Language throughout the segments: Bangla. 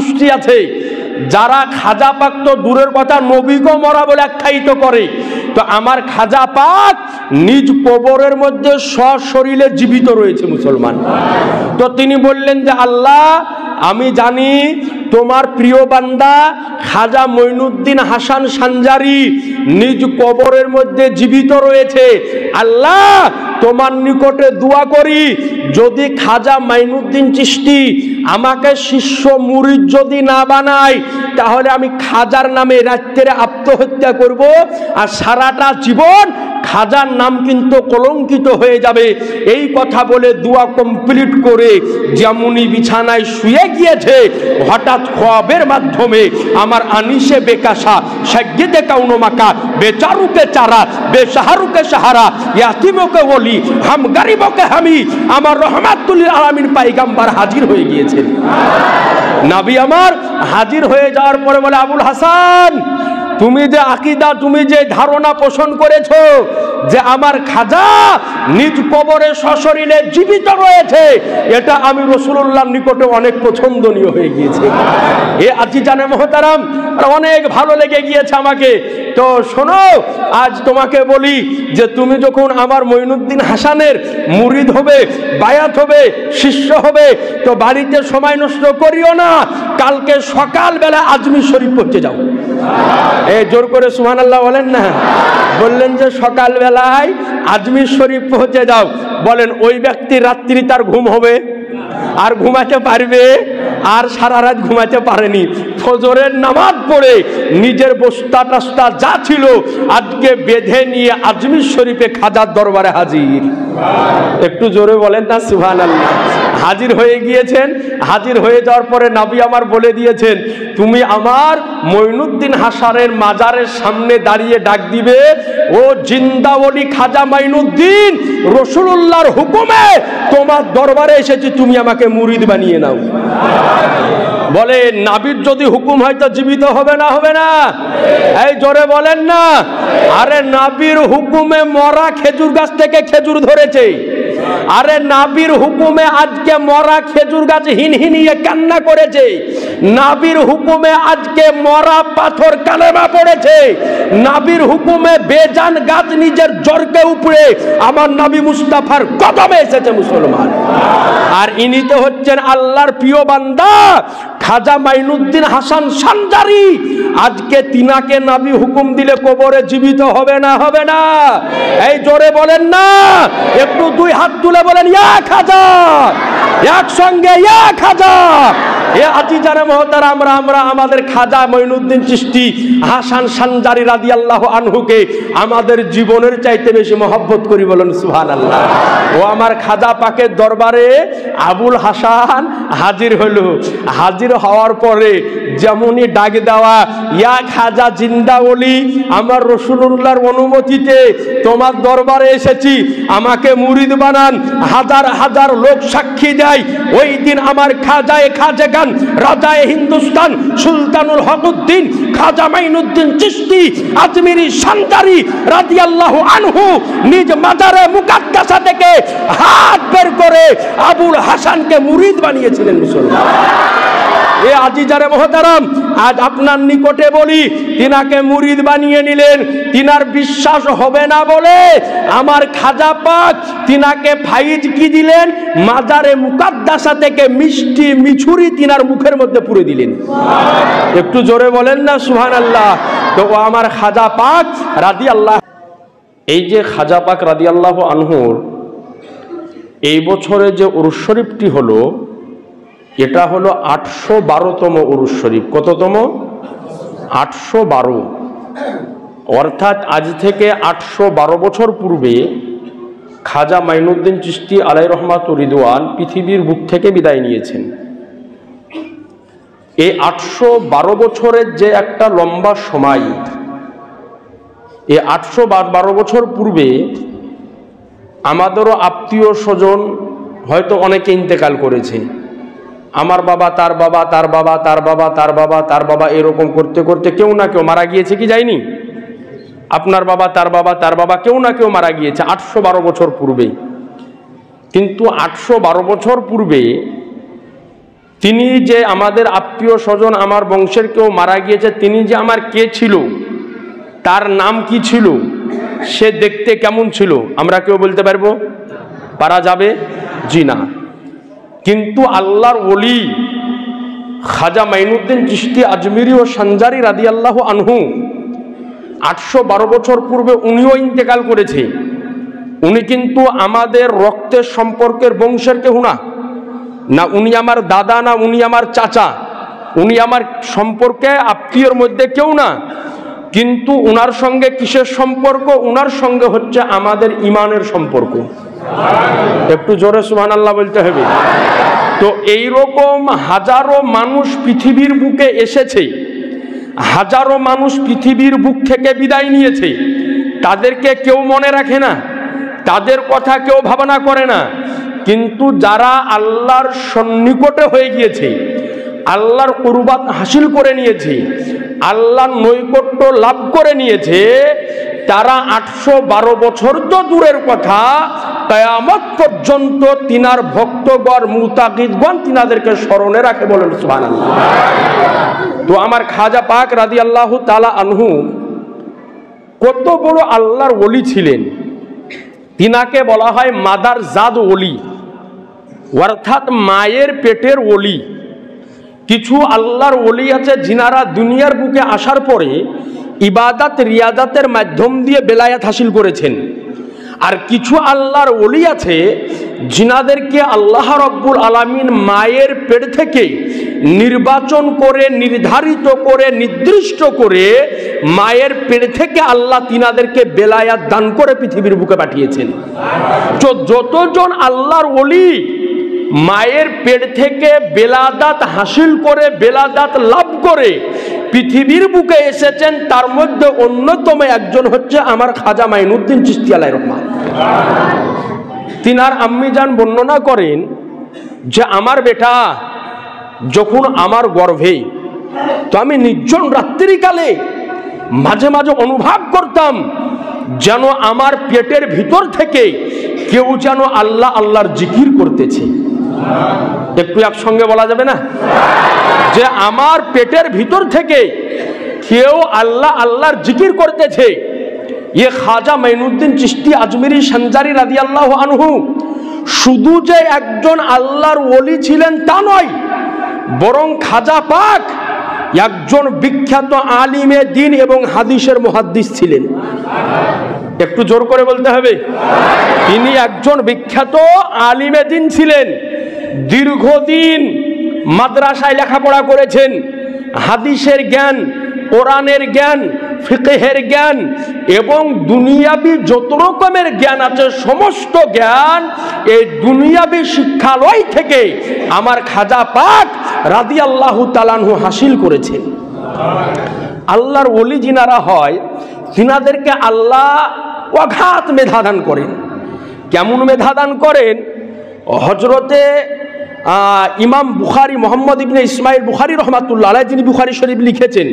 গোষ্ঠী আছে যারা খাজা পাক তো দূরের কথা নবীকে মরা বলে আখ্যায়িত করে, তো আমার খাজা পাক নিজ কবরের মধ্যে সশরীরে জীবিত রয়েছে মুসলমান। তো তিনি বললেন যে আল্লাহ, আমি জানি তোমার প্রিয় বান্দা খাজা মঈনুদ্দিন হাসান সানজারি নিজ কবরের মধ্যে জীবিত রয়েছে। আল্লাহ, তোমার নিকটে দোয়া করি, যদি খাজা মাইনুদ্দিন চিশতি আমাকে শিষ্য মুরিদ যদি না বানায়, তাহলে আমি খাজার নামে রাত্রে আত্মহত্যা করব, আর সারাটা জীবন খাজার নাম কিন্তু কলঙ্কিত হয়ে যাবে। এই কথা বলে দোয়া কমপ্লিট করে যেমনই বিছানায় শুয়ে গিয়েছে, হঠাৎ খোয়াবের মাধ্যমে আমার আনিসে বেকাশা সাজ্ঞেদে কাউনো মাকা বেচারুকে চারা বেসাহারুকে সাহারা ইয়াতিমকে ওলি হাম গরিবকে হামি, আমার রহমাতুল আলামিন পাইগাম্বার হাজির হয়ে গিয়েছেন। নবী আমার হাজির হয়ে যাওয়ার পরে বলে, আবুল হাসান, তুমি যে আকীদা, তুমি যে ধারণা পোষণ করেছো যে আমার খাজা নিজ কবরে সশরীরে জীবিত রয়েছে, এটা আমি রাসূলুল্লাহর নিকটে অনেক পছন্দনীয় হয়ে গিয়েছে। এ আজিজানে মুহতারাম, অনেক ভালো লেগে গিয়েছে আমাকে। তো শোনো, আজ তোমাকে বলি যে তুমি যখন আমার মঈনুদ্দিন হাসানের মুরিদ হবে, বায়াত হবে, শিষ্য হবে, তো বাড়িতে সময় নষ্ট করিও না, কালকে সকালবেলা আজমির শরীফ পৌঁছে যাও। জোর করে সুবহানাল্লাহ বলেন না। বললেন যে সকালবেলায় আজমির শরীফ পৌঁছে যাও। বলেন ওই ব্যক্তি রাত্রি তার ঘুম হবে, আর ঘুমাতে পারবে, আর সারা রাত ঘুমাতে পারেনি। ফজরের নামাজ পড়ে নিজের বস্তা টাস্তা যা ছিল আজকে বেঁধে নিয়ে আজমির শরীফে খাজার দরবারে হাজির। একটু জোরে বলেন না সুবহানাল্লাহ। হাজির হয়ে গিয়েছেন। হাজির হয়ে যাওয়ার পরে নবী আমার বলে দিয়েছেন, তুমি আমার মঈনুদ্দিন হাসানের মাজারের সামনে দাঁড়িয়ে ডাক দিবে, ও জিন্দা ওলি খাজা মাইনুদ্দিন, রাসূলুল্লাহর হুকুমে তোমার দরবারে এসেছি, তুমি আমাকে মুরিদ বানিয়ে নাও। বলে নবীর যদি হুকুম হয় তো জীবিত হবে না? হবে না? এই জোরে বলেন না। আরে নবীর হুকুমে মরা খেজুর গাছ থেকে খেজুর ধরেছে। আরে নবীর হুকুমে আজকে মরা খেজুর গাছ হিনহিনিয়ে কান্না করেছে। নবীর হুকুমে আজকে মরা পাথর কালেমা পড়েছে। নবীর হুকুমে বেজান গাছ নিজের জরকে উপরে আমার নবী মুস্তাফার কদমে এসেছে মুসলমান। আর ইনি তো হচ্ছেন আল্লাহর প্রিয় বান্দা খাজা মাইনুদ্দিন হাসান সানজারি। আজকে তিনাকে নবী হুকুম দিলে কবরে জীবিত হবে না? হবে না? এই জোরে বলেন না। একটু দুই হাত তুলে বলেন ইয়া খাজা, একসঙ্গে ইয়া খাজা। এ আজিজানে মুহতারাম, আমরা আমাদের খাজা মঈনুদ্দিন চিশতি হাসান সানজারি রাদিয়াল্লাহু আনহুকে আমাদের জীবনের চাইতে বেশি মহব্বত করি, বলেন সুবহানাল্লাহ। ও আমার খাজা পাকের দরবারে আবুল হাসান হাজির হলো। হাজির হওয়ার পরে যেমনই ডাক দেওয়া, ইয়া খাজা জিন্দা ওলি, আমার রাসূলুল্লাহর অনুমতিতে তোমার দরবারে এসেছি, আমাকে মুরিদ বানান। হাজার হাজার লোক সাক্ষী দেয়, ওই দিন আমার খাজায়ে খাজেগান, রাজায়ে হিন্দুস্তান, সুলতানুল হকউদ্দিন খাজা মাইনুদ্দিন চিশতি আজমিরি সানজারি রাদিয়াল্লাহু আনহু নিজ মাজারে মুকাদ্দাসা থেকে হাত বের করে আবুল হাসানকে মুরিদ বানিয়েছিলেন মুসলমান। এ আজিজারে মুহতারাম, আজ আপনার নিকটে বলি, তিনাকে মুরিদ বানিয়ে নিলেন। তিনার বিশ্বাস হবে না বলে আমার খাজা পাক তিনাকে ফাইজ কি দিলেন? মাজারে মুকাদ্দাসা থেকে মিষ্টি মিছুরি তিনার মুখের মধ্যে পুরে দিলেন। একটু জোরে বলেন না সুবহানাল্লাহ। তো ও আমার খাজা পাক রাদিয়াল্লাহু, এই যে খাজা পাক রাদিয়াল্লাহু আনহুর এই বছরে যে উরুস শরীফটি হলো, এটা হলো 812তম উরুস শরীফ। কততম? 812। অর্থাৎ আজ থেকে 812 বছর পূর্বে খাজা মাইনুদ্দিন চিশতি আলাইহির রহমাতুর রিদওয়ান পৃথিবীর বুক থেকে বিদায় নিয়েছেন। এই 812 বছরের যে একটা লম্বা সময়, এই 812 বছর পূর্বে আমাদেরও আত্মীয় স্বজন হয়তো অনেকে ইন্তেকাল করেছে। আমার বাবা, তার বাবা, তার বাবা, তার বাবা, তার বাবা, তার বাবা, এরকম করতে করতে কেউ না কেউ মারা গিয়েছে কি যায়নি? আপনার বাবা, তার বাবা, তার বাবা, কেউ না কেউ মারা গিয়েছে 812 বছর পূর্বে। কিন্তু 812 বছর পূর্বে তিনি যে আমাদের আত্মীয় স্বজন, আমার বংশের কেউ মারা গিয়েছে, তিনি যে আমার কে ছিল, তার নাম কি ছিল, সে দেখতে কেমন ছিল, আমরা কেউ বলতে পারা যাবে? জি না। কিন্তু আল্লাহর ওলি খাজা মাইনুদ্দিন চিশতি আজমিরি ও সঞ্জারি রাদিয়াল্লাহু আনহু 812 বছর পূর্বে উনিও ইন্তেকাল করেছে। উনি কিন্তু আমাদের রক্তের সম্পর্কের বংশের কেউ না, না উনি আমার দাদা, না উনি আমার চাচা, উনি আমার সম্পর্কে আত্মীয়র মধ্যে কেউ না। কিন্তু উনার সঙ্গে কিসের সম্পর্ক? উনার সঙ্গে হচ্ছে আমাদের ইমানের সম্পর্ক। একটু জোরে সুবহানাল্লাহ বলতে হবে। তো এইরকম হাজারো মানুষ পৃথিবীর বুকে এসেছে, হাজারো মানুষ পৃথিবীর বুক থেকে বিদায় নিয়েছে, তাদেরকে কেউ মনে রাখে না, তাদের কথা কেউ ভাবনা করে না। কিন্তু যারা আল্লাহর সন্নিকটে হয়ে গিয়েছে, আল্লাহর কুরবাত হাসিল করে নিয়েছে, আল্লাহর নৈকট্য লাভ করে নিয়েছে, তারা 812 বছর তো দূরের কথা, কিয়ামত পর্যন্ত তিনার ভক্তগণ, মুতাকিদগণ তিনাদেরকে স্মরণে রাখে। বলেন সুবহানাল্লাহ। তো আমার খাজা পাক রাদিয়াল্লাহু তাআলা আনহু কত বড় আল্লাহর ওলি ছিলেন। তিনাকে বলা হয় মাদার জাদ ওলি, অর্থাৎ মায়ের পেটের ওলি। কিছু আল্লাহর ওলি আছে যিনারা দুনিয়ার বুকে আসার পরে ইবাদত রিয়াদাতের মাধ্যম দিয়ে বেলায়াত হাসিল করেছেন। আর কিছু আল্লাহর ওলি আছে যিনাদেরকে আল্লাহ রব্বুল আলামিন মায়ের পেট থেকে নির্বাচন করে, নির্ধারিত করে, নির্দিষ্ট করে মায়ের পেট থেকে আল্লাহ তিনাদেরকে বেলায়াত দান করে পৃথিবীর বুকে পাঠিয়েছেন। তো যতজন আল্লাহর ওলি মায়ের পেট থেকে বেলাদাত হাসিল করে, বেলাদাত লাভ করে পৃথিবীর বুকে এসেছেন, তার মধ্যে অন্যতম একজন হচ্ছে আমার খাজা মাইনুদ্দিন চিশতি আলাইহির রহমান। তিনার আম্মি জান বর্ণনা করেন যে আমার বেটা যখন আমার গর্ভে, তো আমি নির্জন রাত্রিকালে মাঝে মাঝে অনুভব করতাম যেন আমার পেটের ভিতর থেকে কেউ যেন আল্লাহ আল্লাহর জিকির করতেছে। একটু একসঙ্গে বলা যাবে না যে আমার পেটের ভিতর থেকে কেউ আল্লাহ আল্লাহর জিকির করতেছে। ये খাজা মাইনুদ্দিন চিশতি আজমিরি সঞ্জারি রাদিয়াল্লাহু আনহু শুধু যে একজন আল্লাহর ওলি ছিলেন তা নয়, বরং খাজা পাক একজন বিখ্যাত আলিমে দ্বীন এবং হাদিসের মুহাদ্দিস ছিলেন। একটু জোর করে বলতে হবে, তিনি একজন বিখ্যাত আলিমে দ্বীন ছিলেন। দীর্ঘদিন মাদ্রাসায় লেখাপড়া করেছেন, হাদিসের জ্ঞান, কোরআনের জ্ঞান, ফিকহের জ্ঞান এবং দুনিয়াবি যত রকমের জ্ঞান আছে সমস্ত জ্ঞান এই দুনিয়াবি শিক্ষালয় থেকে আমার খাজা পাক রাদিয়াল্লাহু তাআলা আনহু হাসিল করেছেন। আল্লাহর ওলি যিনারা হয় তিনাদেরকে আল্লাহ অগাধ মেধা দান করেন। কেমন মেধা দান করেন? হযরতে ইমাম বুখারী মোহাম্মদ ইবনে ইসমাইল বুখারী রাহমাতুল্লাহ আলাইহি, যিনি বুখারী শরীফ লিখেছেন,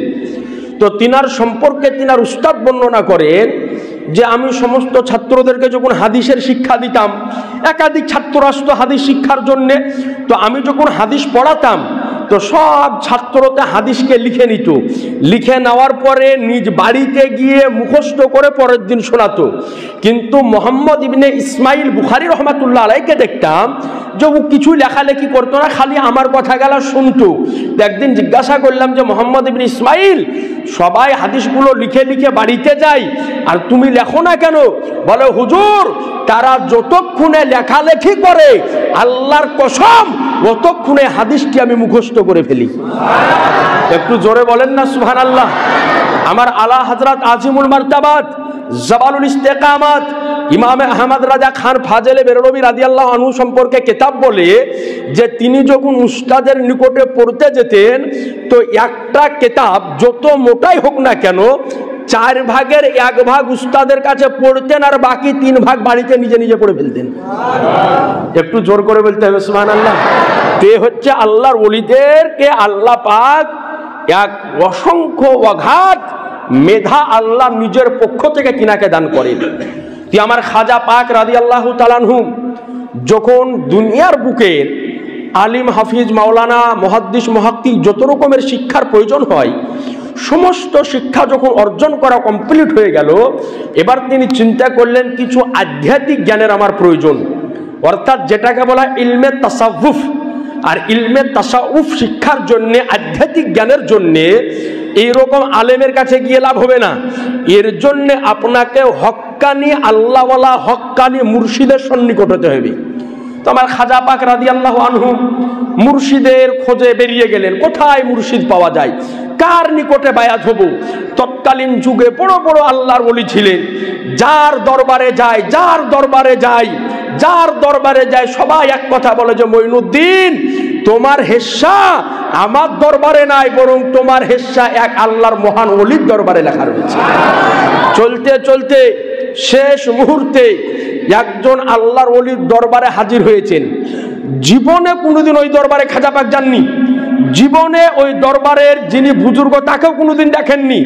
তো তিনার সম্পর্কে তিনার উস্তাদ বর্ণনা করেন যে আমি সমস্ত ছাত্রদেরকে যখন হাদিসের শিক্ষা দিতাম, একাধিক ছাত্র আসতো হাদিস শিক্ষার জন্যে, তো আমি যখন হাদিস পড়াতাম তো সব ছাত্রতে হাদিসকে লিখে নিত, লিখে নেওয়ার পরে নিজ বাড়িতে গিয়ে মুখস্থ করে পরের দিন শোনাতো। কিন্তু মোহাম্মদ ইবনে ইসমাইল বুখারী রহমাতুল্লাহ আলাইকে দেখতাম যে ও কিছু লেখালেখি করতো না, খালি আমার কথা গেলা শুনতো। একদিন জিজ্ঞাসা করলাম যে মোহাম্মদ ইবনে ইসমাইল, সবাই হাদিসগুলো লিখে লিখে বাড়িতে যায় আর তুমি লেখো না কেন? বলে হুজুর, তারা যতক্ষণে লেখালেখি করে আল্লাহর কসম ততক্ষণে হাদিসটি আমি মুখস্থ করে ফেলি। একটু জোরে বলেন না সুবহানাল্লাহ। আমার আলা হযরত আজিমুল মারতাবাত জাবালুল ইস্তেকামাত ইমামে আহমদ রাজা খান ফাজেলে বেরলভী রাদিয়াল্লাহু আনহু সম্পর্কে কিতাব বলে যে তিনি যখন উস্তাদের নিকটে পড়তে যেতেন তো একটা কিতাব যত মোটাই হোক না কেন 4 ভাগের 1 ভাগ উস্তাদের কাছে পড়তেন আর বাকি 3 ভাগ বাড়িতে নিজে নিজে পড়ে ফেলতেন। একটু জোর করে বলতে হবে সুবহানাল্লাহ। তে হচ্ছে আল্লাহর ওলিদেরকে আল্লাহ পাক এক অসংখ্য অগাধ মেধা আল্লাহ নিজের পক্ষ থেকে কিনাকে দান করেন। আমার খাজা পাক রাদিয়াল্লাহু তাআলা আনহু যখন দুনিয়ার বুকের আলিম, হাফিজ, মাওলানা, মুহাদ্দিস, মুহাক্কিক যত রকমের শিক্ষার প্রয়োজন হয়, সমস্ত শিক্ষা যখন অর্জন করা কমপ্লিট হয়ে গেল, এবার তিনি চিন্তা করলেন কিছু আধ্যাত্মিক জ্ঞানের আমার প্রয়োজন, অর্থাৎ যেটাকে বলা ইলমে তাসাউফ। আর ইলমে তাসাউফ শিক্ষার জন্য, আধ্যাত্মিক জ্ঞানের জন্যে এইরকম আলেমের কাছে গিয়ে লাভ হবে না। এর জন্য আপনাকে হক্কানি আল্লাহওয়ালা, হক্কানি মুর্শিদের সন্নিকট হতে হবে। তো আমার খাজা পাক রাদিয়াল্লাহু আনহু মুর্শিদের খোঁজে বেরিয়ে গেলেন। কোথায় মুর্শিদ পাওয়া যায়, কার নিকটে বায়াত হব? তৎকালীন যুগে বড় বড় আল্লাহর ওলি ছিলেন, যার দরবারে যায়, যার দরবারে যায়, যার দরবারে যায় সবাই এক কথা বলে যে মঈনুদ্দিন, তোমার হেস্সা আমার দরবারে নাই, বরং তোমার হেস্সা এক আল্লাহর মহান ওলির দরবারে লেখা রয়েছে। চলতে চলতে শেষ মুহূর্তে একজন আল্লাহর ওলির দরবারে হাজির হয়েছেন। জীবনে কোনোদিন ওই দরবারে খাজা পাক যাননি, জীবনে ওই দরবারের যিনি বুজুর্গ তাকেও কোনোদিন দেখেননি।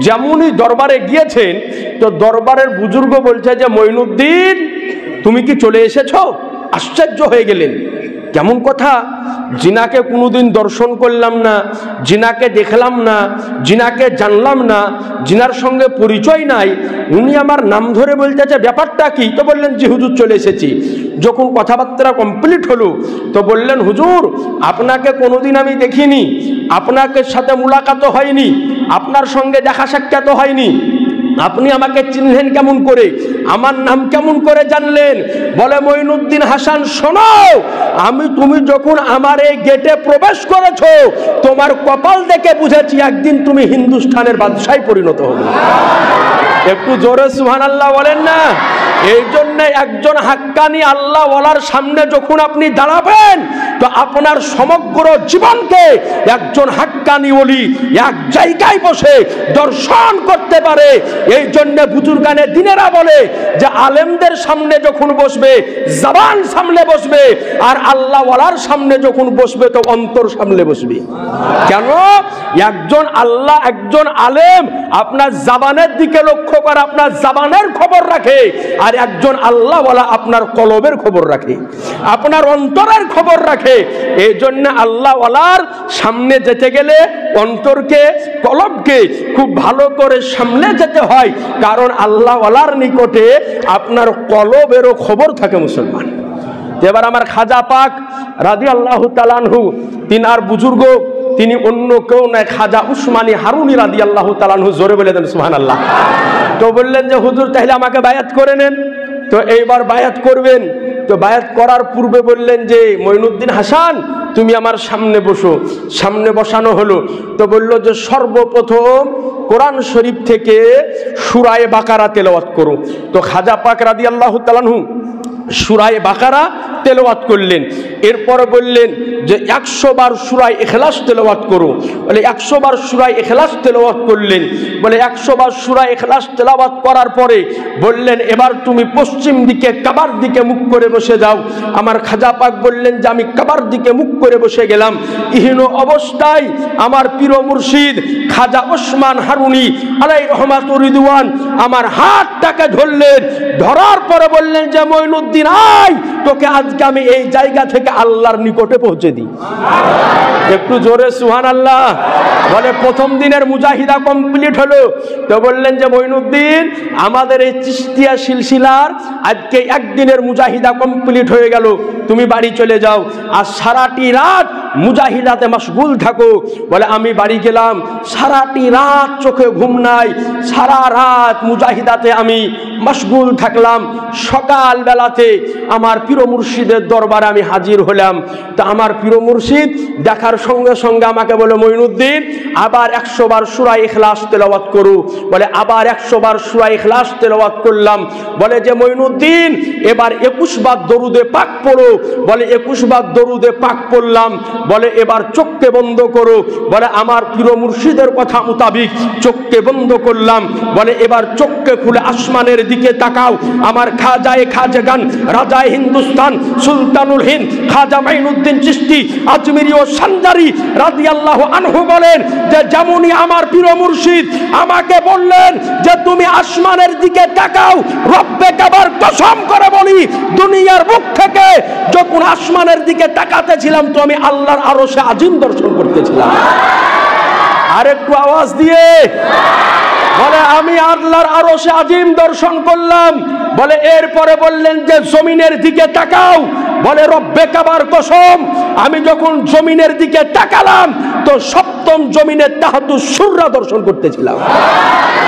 যেমনই দরবারে গিয়েছেন, তো দরবারের বুজুর্গ বলছে যে মঈনুদ্দিন, তুমি কি চলে এসেছো? আশ্চর্য হয়ে গেলেন, কেমন কথা, জিনাকে কোনোদিন দর্শন করলাম না, জিনাকে দেখলাম না, জিনাকে জানলাম না, জিনার সঙ্গে পরিচয় নাই, উনি আমার নাম ধরে বলতেছে ব্যাপারটা কি? তো বললেন জি হুজুর চলে এসেছি। যখন কথাবার্তা কমপ্লিট হলো, তো বললেন হুজুর, আপনাকে কোনোদিন আমি দেখিনি, আপনাকে সাথে মুলাকাত হয়নি, আপনার সঙ্গে দেখা সাক্ষাৎ হয়নি, আপনি আমাকে চিনলেন কেমন করে, আমার নাম কেমন করে জানলেন? বলে মঈনুদ্দিন হাসান, শোনো, তুমি যখন আমার এই গেটে প্রবেশ করেছো, তোমার কপাল দেখে বুঝেছি একদিন তুমি হিন্দুস্তানের বাদশায় পরিণত হবে। একটু জোরে সুবহানাল্লাহ বলেন না। এই জন্য একজন হাক্কানি আল্লাহ ওয়ালার সামনে যখন আপনি দাঁড়াবেন, তো আপনার সমগ্র জীবনকে একজন হাক্কানি ওলি এক জায়গায় বসে দর্শন করতে পারে। এই জন্য বুজুর্গানে দিনেরা বলে যে আলেমদের সামনে যখন বসবে জবান সামনে বসবে, আর আল্লাহ ওয়ালার সামনে যখন বসবে তো অন্তর সামনে বসবে। কেন? একজন আল্লাহ, একজন আলেম আপনার জবানের দিকে লক্ষ্য করে আপনার জবানের খবর রাখে, আর একজন আল্লাহ ওয়ালা আপনার কলবের খবর রাখে, আপনার অন্তরের খবর রাখে। এই জন্য আল্লাহ ওয়ালার সামনে যেতে গেলে অন্তরকে, কলবকে খুব ভালো করে সামনে যেতে হয়, কারণ আল্লাহ ওয়ালার নিকটে আপনার কলবেরও খবর থাকে মুসলমান। এবার আমার খাজা পাক রাদিয়াল্লাহু তাআলা আনহু, তিনার বুজুর্গ, তিনি অন্য কেউ নয়, খাজা উসমানী হারুনি রাদিয়াল্লাহু তাআলা আনহু। জোরে বলে দেন সুবহানাল্লাহ। তো বললেন যে হুজুর তাহলে আমাকে বায়াত করে নেন। তো এইবার বায়াত করবেন। তো বায়াত করার পূর্বে বললেন যে মঈনুদ্দিন হাসান, তুমি আমার সামনে বসো। সামনে বসানো হলো। তো বলল যে সর্বপ্রথম কোরআন শরীফ থেকে সূরা বাকারা তেলাওয়াত করো। তো খাজা পাক রাদিয়াল্লাহু তাআলা আনহু সূরা বাকারা তেলাওয়াত করলেন। এরপর বললেন যে 100 বার সূরা ইখলাস তেলাওয়াত করো। বলে 100 বার সূরা ইখলাস তেলাওয়াত করলেন। বলে 100 বার সূরা ইখলাস তেলাওয়াত করার পরে বললেন এবার তুমি পশ্চিম দিকে কাবার দিকে মুখ করে বসে যাও। আমার খাজা পাক বললেন যে আমি কাবার দিকে মুখ করে বসে গেলাম। ইহীন অবস্থায় আমার পীর মুর্শিদ খাজা ওসমান হারুনি আলাইহি রহমাতুর রিদওয়ান আমার হাতটাকে ধরলেন। ধরার পরে বললেন যে মঈনুদ্দিন আয়, তোকে আজকে আমি এই জায়গা থেকে আল্লাহর নিকটে পৌঁছে দিই। একটু জোরে সুবহানাল্লাহ বলে। প্রথম দিনের মুজাহিদা কমপ্লিট হলো। তো বললেন যে মঈনুদ্দিন, আমাদের এই চিশতিয়া সিলসিলার আজকে একদিনের মুজাহিদা কমপ্লিট হয়ে গেল, তুমি বাড়ি চলে যাও, আর সারাটি রাত মুজাহিদাতে মশগুল থাকো। বলে আমি বাড়ি গেলাম, সারাটি রাত চোখে ঘুম নাই, সারা রাত মুজাহিদাতে আমি মশগুল থাকলাম। সকাল বেলাতে আমার পীর মুর্শিদের দরবারে আমি হাজির হলাম। তা আমার পীর মুর্শিদ দেখার সঙ্গে সঙ্গে আমাকে বলে মঈনুদ্দিন আবার 100 বার সূরা ইখলাস তেলাওয়াত করো। বলে আবার 100 বার সূরা ইখলাস তেলাওয়াত করলাম। বলে যে মঈনুদ্দিন এবার 21 বার দরুদে পাক পড়ো। বলে 21 বার দরুদে পাক পড়লাম। বলে এবার চোখকে বন্ধ করো। বলে আমার পীর মুর্শিদের কথা মোতাবিক চোখকে বন্ধ করলাম। বলে এবার চোখকে খুলে আসমানের দিকে তাকাও। আমার খাজায়ে খাজাগান, রাজায়ে হিন্দুস্তান, সুলতানুল হিন্দ খাজা মাইনুদ্দিন চিশতি আজমিরি ও বাজারি রাদিয়াল্লাহু আনহু বলেন যে যেমনই আমার পীর মুর্শিদ আমাকে বললেন যে তুমি আসমানের দিকে তাকাও, রব্বে কাবার কসম করে বলি দুনিয়ার বুক থেকে যখন আসমানের দিকে তাকাতেছিলাম তো আমি আল্লাহর আরশে আজিম দর্শন করতেছিলাম। আর একটু আওয়াজ দিয়ে বলে আমি আল্লাহর আরশে আজিম দর্শন করলাম। বলে এরপরে বললেন যে জমিনের দিকে তাকাও, বলে রব্বে কাবার কসম আমি যখন জমিনের দিকে তাকালাম তো সপ্তম জমিনের তাহাতুস সূরা দর্শন করতেছিলাম।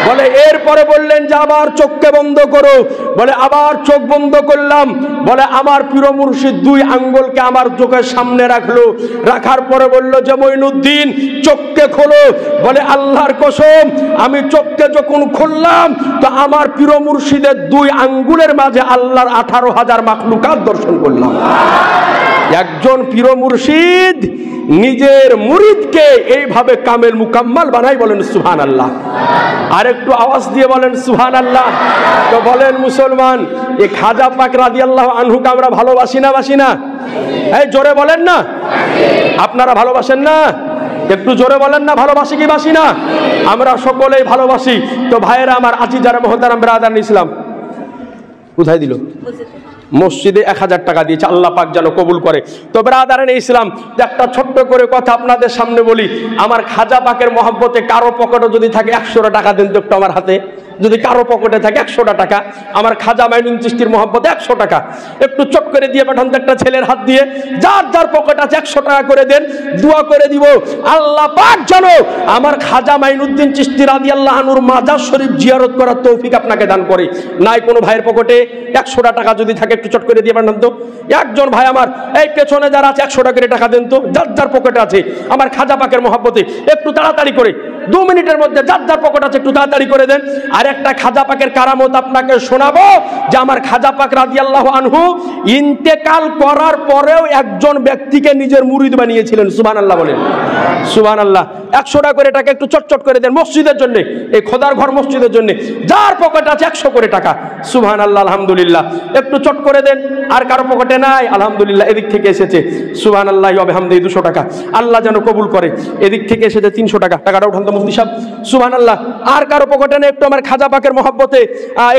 বলে এরপরে বললেন যে আবার চোখকে বন্ধ করো, বলে আবার চোখ বন্ধ করলাম। বলে আমার পীর মুর্শিদ দুই আঙ্গুলকে আমার চোখের সামনে রাখলো, রাখার পরে বলল যে মঈনুদ্দিন চোখকে খোলো। বলে আল্লাহর কসম আমি চোখকে যখন খুললাম তো আমার পীর মুর্শিদের দুই আঙ্গুলের মাঝে আল্লাহর 18,000 মাখলুকাত দর্শন করলাম। একজন পীর মুর্শিদ নিজের মুরিদকে এইভাবে কামেল মুকাম্মাল বানাই, বলেন সুবহানাল্লাহ। আর একটু আওয়াজ দিয়ে বলেন সুবহানাল্লাহ। তো বলেন মুসলমান এই খাজা পাক রাদিয়াল্লাহু আনহুকে আমরা ভালোবাসি না বাসি না? এই জোরে বলেন না, আপনারা ভালোবাসেন না? একটু জোরে বলেন না, ভালোবাসি কি বাসি না? আমরা সকলেই ভালোবাসি। তো ভাইয়েরা আমার আজিজারা মুহতারাম ব্রাদার ইসলাম কোথায় দিল? মসজিদে 1000 টাকা দিয়েছে, আল্লাহ পাক যেন কবুল করে। তো ব্রাদারান ইসলাম একটা ছোট্ট করে কথা আপনাদের সামনে বলি, আমার খাজা পাকের মহব্বতে কারো পকেটে যদি থাকে 100 টাকা দেন তো একটু আমার হাতে, যদি কারো পকেটে থাকে 100 টাকা, আমার খাজা মাইনুদ্দিন চিশতির মহব্বতে 100 টাকা একটু চট করে দিয়ে পাঠান তো একটা ছেলের হাত দিয়ে, যার যার পকেট আছে 100 টাকা করে দেন, দোয়া করে দিব আল্লাহ পাক যেন আমার খাজা মাইনুদ্দিন চিশতি রাদিয়াল্লাহু আনহুর মাজার শরীফ জিয়ারত করার তৌফিক আপনাকে দান করে। নাই কোনো ভাইয়ের পকেটে 100 টাকা যদি থাকে একটু চট করে দিয়ে পাঠান তো। একজন ভাই আমার এই পেছনে যারা আছে 100 টাকা করে টাকা দেন তো, যার যার পকেটে আছে আমার খাজা পাকের মহব্বতে একটু তাড়াতাড়ি করে 2 মিনিটের মধ্যে যার যার পকেট আছে একটু তাড়াতাড়ি করে দেন। আর একটা খাজা পাকের কারামত আপনাকে শোনাবো যে আমার খাজা পাক রাদিয়াল্লাহু আনহু ইন্তেকাল করার পরেও একজন ব্যক্তিকে নিজের মুরিদ বানিয়েছিলেন। সুবহানাল্লাহ বলেন সুবহানাল্লাহ। 100 টাকা করে টাকা একটু চটচট করে দেন মসজিদের জন্য, এই খোদার ঘর মসজিদের জন্য, যার পকেট আছে 100 করে টাকা। সুবহানাল্লাহ আলহামদুলিল্লাহ একটু চট করে দেন। আর কারো পকেটে নাই আলহামদুলিল্লাহ এদিক থেকে এসেছে সুবহানাল্লাহি ওয়া বিহামদিহি 200 টাকা, আল্লাহ যেন কবুল করে। এদিক থেকে এসেছে 300 টাকা, টাকাটা উঠান তো মুফতি সাহেব। সুবহানাল্লাহ। আর কারো পকেটে নেই একটু আমার খাজা পাকের মহব্বতে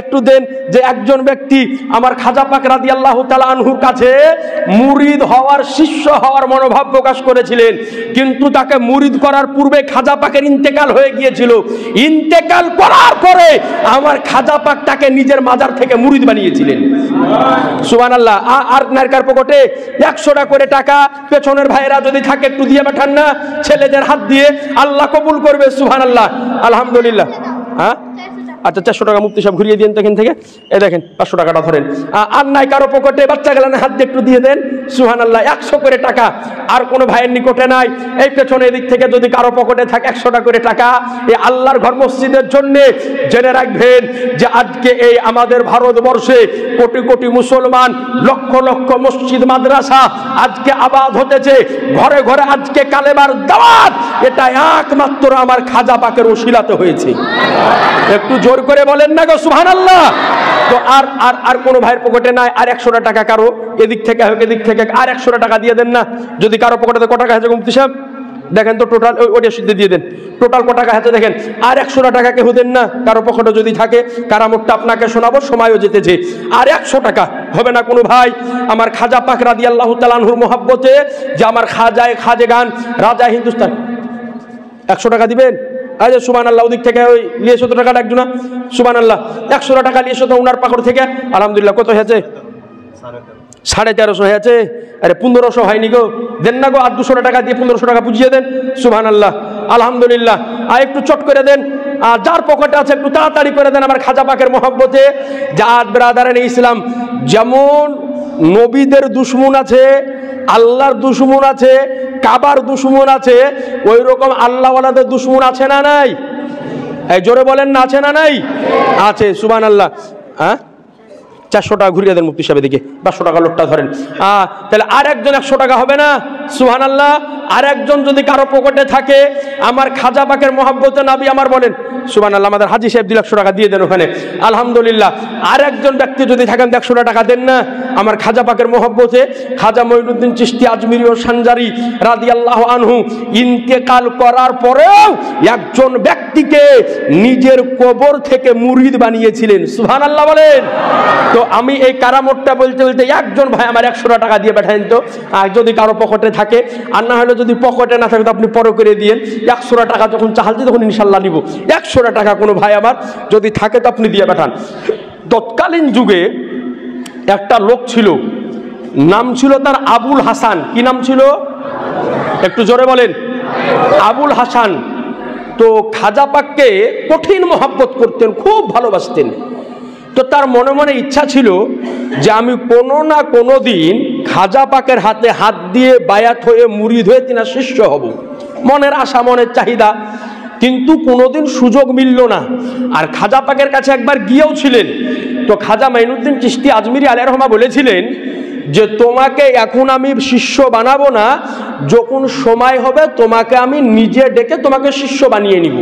একটু দেন, যে একজন ব্যক্তি আমার খাজা পাক রাদিয়াল্লাহু তাআলা আনহুর কাছে মুরিদ হওয়ার শিষ্য হওয়ার মনোভাব প্রকাশ করেছিলেন, কিন্তু তাকে মুরিদ করার পূর্বে খাজা পাকের ইন্তেকাল হয়ে গিয়েছিল। ইন্তেকাল করার পরে আমার খাজা পাক তাকে নিজের মাজার থেকে মুরিদ বানিয়েছিলেন। সুবহানাল্লাহ। আর নারকার পকেটে 100 টাকা করে টাকা পেছনের ভাইরা যদি থাকে একটু দিয়ে পাঠান না ছেলেদের হাত দিয়ে, আল্লাহ কবুল করবে। সুবহানাল্লাহ আলহামদুলিল্লাহ। হ্যাঁ আচ্ছা 400 টাকা মুফতি সাহেব ঘুরিয়ে দিন এখান থেকে, এই দেখেন 500 টাকাটা ধরেন। আর নাই কারো পকেটে বাচ্চা গেলানে হাত দিয়ে একটু দিয়ে দেন। সুবহানাল্লাহ 100 করে টাকা। আর কোনো ভাইয়ের নিকটে নাই এই পেছনে এদিক থেকে যদি কারো পকেটে থাকে 100 টাকা করে টাকা এই আল্লাহর ঘর মসজিদের জন্য। জেনে রাখবেন যে আজকে এই আমাদের ভারতবর্ষে কোটি কোটি মুসলমান, লক্ষ লক্ষ মসজিদ মাদ্রাসা আজকে আবাদ হতেছে, ঘরে ঘরে আজকে কালেমার দাওয়াত, এটা একমাত্র আমার খাজা পাকের ওসিলাতে হয়েছে। একটু জোর করে বলেন না গো সুবহানাল্লাহ। তো আর আর আর কোন ভাইয়ের পকেটে নাই আর 100 টাকা কারো এদিক থেকে হোক এদিক থেকে আর 100 টাকা দিয়ে দেন না। যদি কারো পকেটে কত টাকা আছে মুফতি সাহেব দেখেন তো, টোটাল ওইটা সিদ্ধি দিয়ে দেন, টোটাল কত টাকা আছে দেখেন। আর 100 টাকা কেউ দেন না কারো পকেটে যদি থাকে, কারামতটা আপনাকে শোনাবো, সময়ও যেতেছে। আর 100 টাকা হবে না কোনো ভাই আমার খাজা পাক রাদিয়াল্লাহু তাআলা আনহুর মহব্বতে যে আমার খাজায়ে খাজেগান রাজা হিন্দুস্তান 100 টাকা দিবেন। আজ সুবহানাল্লাহ ওদিক থেকে ওই নিয়ে 100 টাকা ডাকজু না সুবহানাল্লাহ 100 টাকা নিয়ে 100 ওনার পাকড় থেকে আলহামদুলিল্লাহ কত হয়েছে 1350 হয়েছে। আরে 1500 হয়নি গো, দেন না গো আর 200 টাকা দিয়ে 1500 টাকা বুঝিয়ে দেন। সুবহানাল্লাহ আলহামদুলিল্লাহ। আর একটু চট করে দেন, আর যার পকেটে আছে একটু তাড়াতাড়ি করে দেন আমার খাজা পাকের মহব্বতে। জাত ব্রাদারান ইসলাম, যেমন নবীদের দুশমন আছে, আল্লাহর দুশমন আছে, কাবার দুশমন আছে, ওই রকম আল্লাহওয়ালাদের দুশমন আছে না নাই? এই জোরে বলেন না আছে না নাই? আছে। সুবহানাল্লাহ। হ্যাঁ 400 টাকা ঘুরিয়ে দেন মুফতি সাহেবের দিকে, 500 টাকা লোটটা ধরেন। তাহলে আর একজন 100 টাকা হবে না? সুবহানাল্লাহ। আর একজন যদি কারো পকেটে থাকে আমার খাজা পাকের মহব্বতে নবী আমার বলেন সুবহানাল্লাহ। আমাদের হাজী সাহেব 200 টাকা দিয়ে দেন ওখানে, আলহামদুলিল্লাহ। আর একজন ব্যক্তি যদি থাকেন 100 টাকা দেন না আমার খাজা পাকের মহব্বতে। খাজা মঈনুদ্দিন চিশতি আজমিরি ও সানজারি রাদিয়াল্লাহু আনহু ইন্তেকাল করার পরেও একজন ব্যক্তিকে নিজের কবর থেকে মুরিদ বানিয়েছিলেন, সুবহানাল্লাহ বলেন। তো আমি এই কারামতটা বলতে বলতে একজন ভাই আমার 100 টাকা দিয়ে পাঠাইন তো, আর যদি কারো পকেটে থাকে, আর না হলে যদি পকেটে না থাকে তো আপনি পরে করে দিয়েন। 100 টাকা যখন চাহালছি তখন ইনশাল্লাহ নিব। 100 টাকা কোনো ভাই আমার যদি থাকে তো আপনি দিয়ে পাঠান। তৎকালীন যুগে একটা লোক ছিল, নাম ছিল তার আবুল হাসান। কি নাম ছিল? একটু জোরে বলেন। আবুল হাসান। তো খাজা পাককে কঠিন মহব্বত করতেন, খুব ভালোবাসতেন। তো তার মনে মনে ইচ্ছা ছিল যে আমি কোনো না কোনো দিন খাজা পাকের হাতে হাত দিয়ে বায়াত হয়ে মুরিদ হয়ে তিনার শিষ্য হব। মনের আশা, মনের চাহিদা, কিন্তু কোনোদিন সুযোগ মিলল না। আর খাজা পাকের কাছে একবার গিয়েও ছিলেন। তো খাজা মঈনুদ্দিন চিশতি আজমিরি আলাইহির রহমা বলেছিলেন যে তোমাকে এখন আমি শিষ্য বানাবো না, যখন সময় হবে তোমাকে আমি নিজে ডেকে তোমাকে শিষ্য বানিয়ে নিব।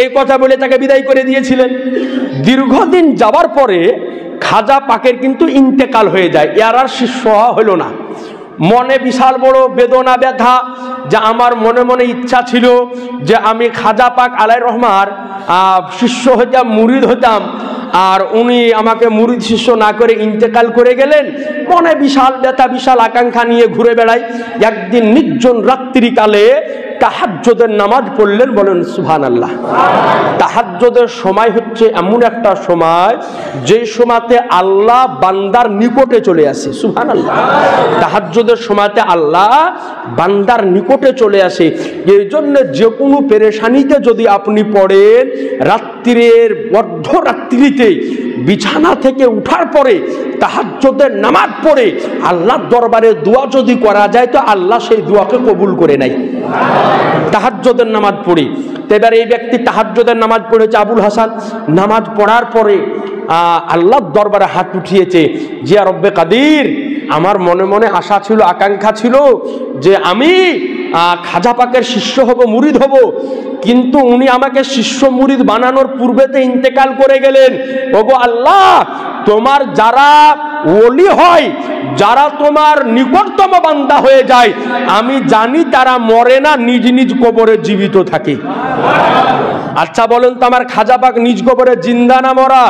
এই কথা বলে তাকে বিদায় করে দিয়েছিলেন। দীর্ঘদিন যাওয়ার পরে খাজা পাকের কিন্তু ইন্তেকাল হয়ে যায়, এর আর শিষ্য হলো না। মনে বিশাল বড় বেদনা ব্যথা, যে আমার মনে মনে ইচ্ছা ছিল যে আমি খাজা পাক আলাইহির রহমার শিষ্য হইতাম, মুরিদ হইতাম, আর উনি আমাকে মুরিদ শিষ্য না করে ইন্তেকাল করে গেলেন। মনে বিশাল ব্যথা, বিশাল আকাঙ্ক্ষা নিয়ে ঘুরে বেড়াই। একদিন নির্জন রাত্রিকালে তাহাজ্জুদের নামাজ পড়লেন, বলেন সুবহানাল্লাহ। তাহাজ্জুদের সময় হচ্ছে এমন একটা সময় যে সময়তে আল্লাহ বান্দার নিকটে চলে আসে, সুবহানাল্লাহ। তাহাজ্জুদের সময়তে আল্লাহ বান্দার নিকটে চলে আসে। এই জন্য যে কোনো পেরেশানিতে যদি আপনি পড়েন, রাত্রির মধ্যরাত্রিতে বিছানা থেকে উঠার পরে তাহাজ্জুদের নামাজ পড়ে আল্লাহর দরবারে দোয়া যদি করা যায় তো আল্লাহ সেই দোয়াকে কবুল করে নেয়। তাহাজ্জুদের নামাজ পড়ে। তো এবার এই ব্যক্তি তাহাজ্জুদের নামাজ পড়েছে আবুল হাসান। নামাজ পড়ার পরে আল্লাহর দরবারে হাত উঠিয়েছে, যে রব্বে কাদির, আমার মনে মনে আশা ছিল, আকাঙ্ক্ষা ছিল যে আমি খাজা পাকের শিষ্য হব, মুরিদ হব, কিন্তু উনি আমাকে শিষ্য মুরিদ বানানোর পূর্বেতে ইন্তেকাল করে গেলেন। ওগো আল্লাহ, তোমার যারা ওলি হয়, যারা তোমার নিকটতম বান্দা হয়ে যায়, আমি জানি তারা মরে না, নিজ নিজ কবরে জীবিত থাকে। আচ্ছা বলেন তো, আমার খাজা পাক নিজ কবরে জিন্দা না মরা?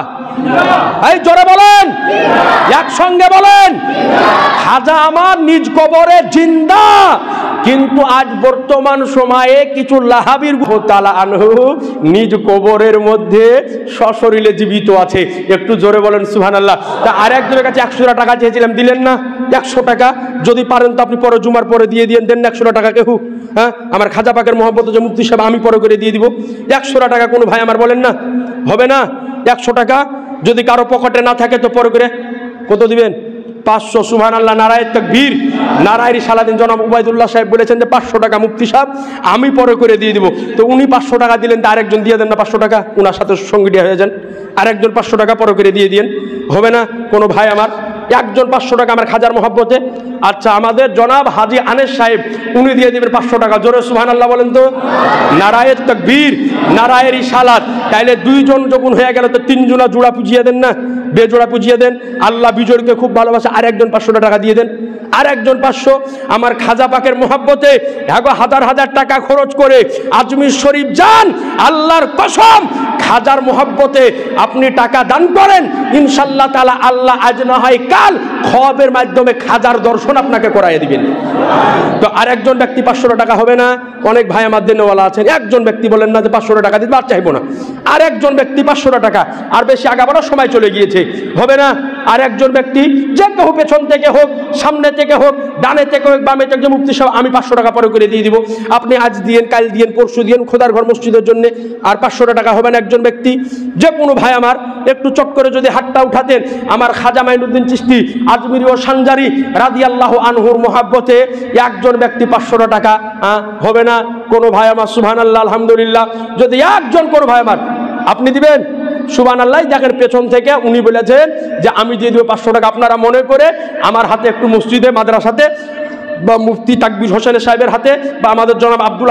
এই জোরে বলেন, একসঙ্গে বলেন। খাজা আমার নিজ কবরে জিন্দা, কিন্তু আজ বর্তমান সময়ে কিছু লাহাবীর তাআলা আনহু নিজ কবরের মধ্যে সশরীরে জীবিত আছে। একটু জোরে বলেন সুবহানাল্লাহ। তা আরেকজনের কাছে 100 টাকা চেয়েছিলাম, দিলেন না। 100 টাকা যদি পারেন তো আপনি পরে জুমার পরে দিয়ে দিয়েন, দেন না 100 টাকা কেউ। হ্যাঁ, আমার খাজা পাকের মহব্বত যে মুফতি সাহেব, আমি পরে করে দিয়ে দিব। 100 টাকা কোনো ভাই আমার বলেন না, হবে না? 100 টাকা যদি কারো পকেটে না থাকে তো পরে করে কত দিবেন? 500। সুবহানাল্লাহ, নারায়ে তাকবীর। নারায়ে রিসালাতিন জনাব উবাইদুল্লাহ সাহেব বলেছেন যে 500 টাকা মুফতি সাহেব আমি পরে করে দিয়ে দিব। তো উনি 500 টাকা দিলেন, তো আরেকজন দিয়ে দেন না 500 টাকা, উনার সাথে সঙ্গী হয়ে যান। আরেকজন 500 টাকা পরে করে দিয়ে দিন, হবে না? কোনো ভাই আমার একজন 500 টাকা আমার খাজার মহব্বতে। আচ্ছা, আমাদের জনাব হাজী আনেস সাহেব, উনি দিয়ে দেবেন 500 টাকা। জোরে সুবহানাল্লাহ বলেন তো। নারায়ে তাকবীর, নারায়ে রিসালাত। তাইলে দুইজন যখন হয়ে গেল তো 3 জনা জোড়া পুজিয়ে দেন না, বেজোড়া পুজিয়ে দেন। আল্লাহ বিজয়কে খুব ভালোবাসে, আরেকজন 500 টাকা দিয়ে দেন। আরেকজন 500 আমার খাজা পাকের মহব্বতে। হাজার হাজার টাকা খরচ করে আজমির শরীফ যান, আল্লাহর কসম খাজার মহব্বতে আপনি টাকা দান করেন, ইনশাআল্লাহ তাআলা আল্লাহ আজ না হয় কাল খওয়াবের মাধ্যমে খাজার দর্শন আপনাকে করাইয়ে দিবেন। তো আরেকজন ব্যক্তি 500 টাকা হবে না? অনেক ভাই আমার দেনওয়ালা আছেন, একজন ব্যক্তি বলেন না যে 500 টাকা দিতে আর চাইবো না। আরেকজন ব্যক্তি 500 টাকা, আর বেশি আগাবার সময় চলে গিয়েছে, হবে না? আরেকজন ব্যক্তি যে কেউ পেছন থেকে হোক, সামনে থেকে হোক, ডানে থেকে হোক, বামে থেকে, মুফতি সাহেব আমি 500 টাকা পরে করে দিয়ে দিব, আপনি আজ দিয়েন, কাল দিয়েন, পরশু দিয়েন, খোদার ঘর মসজিদের জন্য। আর 500 টাকা হবে না একজন ব্যক্তি। যে কোনো ভাই আমার একটু চট করে যদি হাতটা উঠাতেন, আমার খাজা মঈনুদ্দিন চিশতি আজমিরি ও সানজারি রাদিয়াল্লাহু আনহুর মহব্বতে একজন ব্যক্তি 500 টাকা হবে না? কোনো ভাই আমার সুবহানাল্লাহ, আলহামদুলিল্লাহ। যদি একজন কোনো ভাই আমার আপনি দিবেন, সুবহানাল্লাহ। দেখেন পেছন থেকে উনি বলেছেন যে আমি দিয়ে দেব 500 টাকা। আপনারা মনে করে আমার হাতে একটু মসজিদে, মাদ্রাসাতে বা মুফতি তাকবীর হোসেন সাহেবের হাতে বা আমাদের জনাব আব্দুল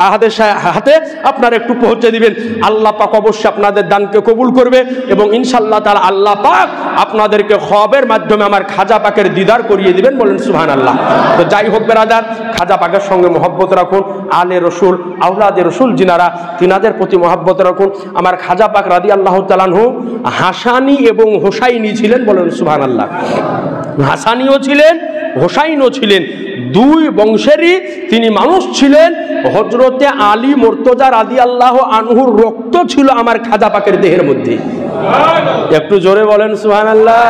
আহাদের হাতে আপনারা একটু পৌঁছে দিবেন। আল্লাহ পাক অবশ্যই আপনাদের দানকে কবুল করবে এবং ইনশাআল্লাহ তাআলা আল্লাহ পাক আপনাদেরকে খবরের মাধ্যমে আমার খাজা পাকের দিদার করিয়ে দিবেন, বলেন সুবহানাল্লাহ। তো যাই হোক বেরাদার, খাজা পাকের সঙ্গে মহব্বত রাখুন, আলে রসুল আওলাদে রসুল যিনারা তিনাদের প্রতি মহব্বত রাখুন। আমার খাজা পাক রাদিয়াল্লাহু তাআলা আনহু হাসানি এবং হোসাইনি ছিলেন, বলেন সুবহানাল্লাহ। হাসানিও ছিলেন, হোসাইনও ছিলেন, দুই বংশেরই তিনি মানুষ ছিলেন। হযরতে আলী মুর্তজা রাদিয়াল্লাহু আনহুর রক্ত ছিল আমার খাজা পাকের দেহের মধ্যে। একটু জোরে বলেন সুবহানাল্লাহ।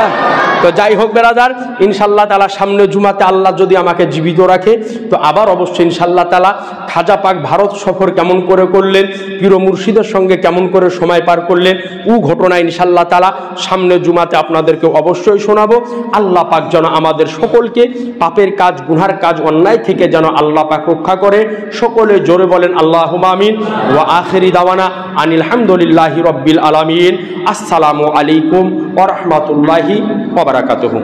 তো যাই হোক বেরাদার, ইনশাআল্লাহ তাআলা সামনে জুমাতে আল্লাহ যদি আমাকে জীবিত রাখে তো আবার অবশ্যই ইনশাআল্লাহ তাআলা খাজা পাক ভারত সফর কেমন করে করলেন, পীর মুর্শিদের সঙ্গে কেমন করে সময় পার করলেন, ও ঘটনা ইনশাআল্লাহ তাআলা সামনে জুমাতে আপনাদেরকে অবশ্যই শোনাবো। আল্লাহ পাক যেন আমাদের সকলকে পাপের কাজ, গুনার কাজ, অন্যায় থেকে যেন আল্লাহ পাক রক্ষা করে। সকলে জোরে বলেন আল্লাহুম্মা আমিন। ওয়া আখিরি দাওয়ানা আনিল হামদুলিল্লাহি রাব্বিল আলামিন। আসসালামু আলাইকুম ওয়া রাহমাতুল্লাহি ওয়া বারাকাতুহু।